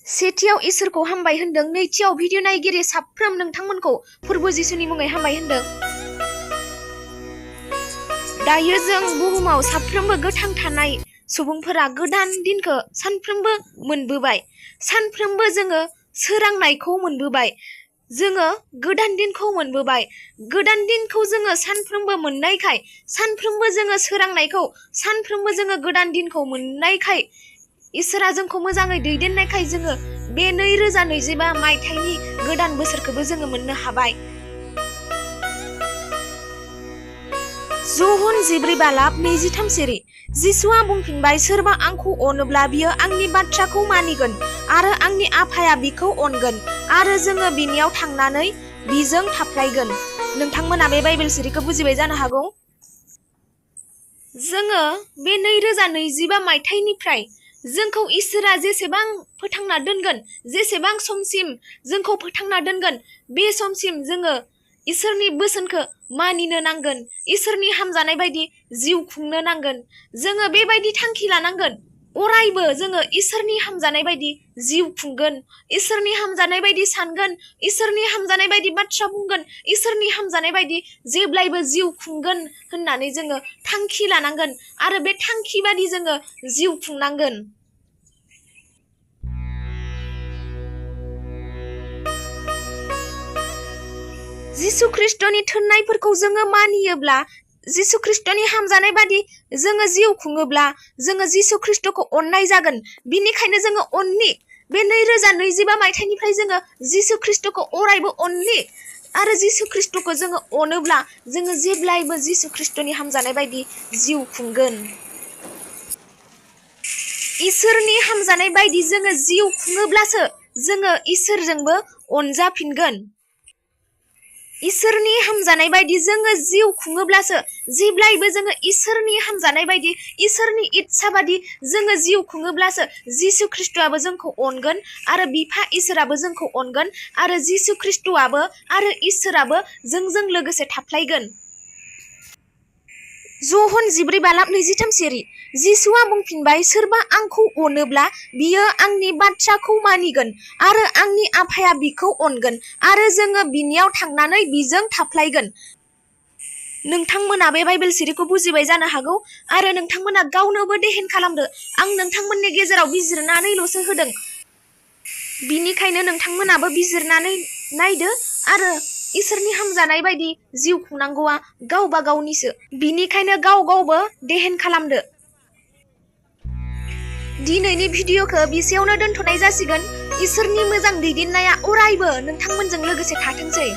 सेथियाव इसोरखौ हामबाय होनदों, नैथियाव भिडिअ नायगिरि साफ्रोम नोंथांमोनखौ फोरबो जिसुनि मुङै हामबाय होनदों। दायो जों बुहुमाव साफ्रोमबो गोथां थानाय सुबुंफोरा गोदान दिनखौ सानफ्रोमबो मोनबोबाय। सानफ्रोमबो जोङो सोरांनायखौ मोनबोबाय। जोङो गोदान दिनखौ मोनबोबाय। गोदान दिनखौ जोङो सानफ्रोमबो मोननायखाय, सानफ्रोमबो जोङो सोरांनायखौ, सानफ्रोमबो जोङो गोदान दिनखौ मोननायखाय, इसोरा जोंखौ मोजाङै दैदेननायखाय जोङो बे 2025 मायथाइनि गोदान बोसोरखौबो जोङो मोननो हाबाय। ज'हन 14:23 जिसुआ बुंफिनबाय, सोरबा आंखौ अनोब्ला बियो आंनि बाथ्राखौ मानिगोन आरो आंनि आफाया बिखौ अनगोन आरो जोङो बिनियाव थांनानै बिजों थाफ्लायगोन। नोंथांमोना बे बाइबेल सिरिखौ बुजिबाय जानो हागौ। जोङो बे 2025 मायथाइनिफ्राय जोंखौ इसोरा जेसेबां फोथांना दोनगोन, जेसेबां समसिम जोंखौ फोथांना दोनगोन, बे समसिम जोङो इसोरनि बोसोनखौ मानिनो नांगोन। इसोरनि हामजानाय बायदि जिउ खुंनो नांगोन। जोङो बेबायदि थांखि लानांगोन, अरायबो जोङो इसोरनि हामजानाय बायदि जिउ खुंगोन, इसोरनि हामजानाय बायदि सानगोन, इसोरनि हामजानाय बायदि बाथ्रा बुंगोन, इसोरनि हामजानाय बायदि जेब्लायबो जिउ खुंगोन होननानै जोङो थांखि लानांगोन आरो बे थांखि बायदि जोङो जिउ खुंनांगोन। जिसु ख्रिस्टनि थोननायफोरखौ जोङो मानियोब्ला, जिसु ख्रिस्टनि हामजानाय बादि जोङो जिउ खुङोब्ला, जोङो जिसु ख्रिस्टखौ अननाय जागोन। बिनिखायनो जोङो अननि, बे 2025 मायथाइनिफ्राय जोङो जिसु ख्रिस्टखौ अरायबो अननि आरो जिसु ख्रिस्टखौ जोङो अनोब्ला जोङो जेब्लायबो जिसु ख्रिस्टनि हामजानाय बायदि जिउ खुंगोन। इसोरनि हामजानाय बायदि जोङो जिउ खुङोब्लासो जोङो इसोरजोंबो अनजाफिनगोन। इसोरनि हामजानाय बायदि जोङो जिउ खुङोब्लासो, जेब्लायबो जोङो इसोरनि हामजानाय बायदि, इसोरनि इच्छा बायदि जोङो जिउ खुङोब्लासो जिसु ख्रिस्टआबो जोंखौ अनगोन आरो बिफा इसोराबो जोंखौ अनगोन आरो जिसु ख्रिस्टआबो आरो इसोराबो जोंजों लोगोसे थाफ्लायगोन। ज'हन 14:23 जिसुआ बुंफिनबाय, सोरबा आंखौ अनोब्ला बियो आंनि बाथ्राखौ मानिगोन आरो आंनि आफाया बिखौ अनगोन आरो जोङो बिनियाव थांनानै बिजों थाफ्लायगोन। नोंथांमोना बे बाइबेल सिरिखौ बुजिबाय जानो हागौ आरो नोंथांमोना गावनोबो देहेन खालामदो। आं नोंथांमोननि गेजेराव बिजिरनानैल'सो होदों। बिनिखायनो नोंथांमोनाबो बिजिरनानै नायदो आरो इसोरनि हामजानाय बायदि जिउ खुंनांगौआ गावबा गावनिसो। बिनिखायनो गाव गावबो देहेन खालामदो। दिनैनि भिडिअखौ बिसेयावनो दोनथ'नाय जासिगोन। इसोरनि मोजां दैदेननाया अरायबो नोंथांमोनजों लोगोसे थाथोंसै।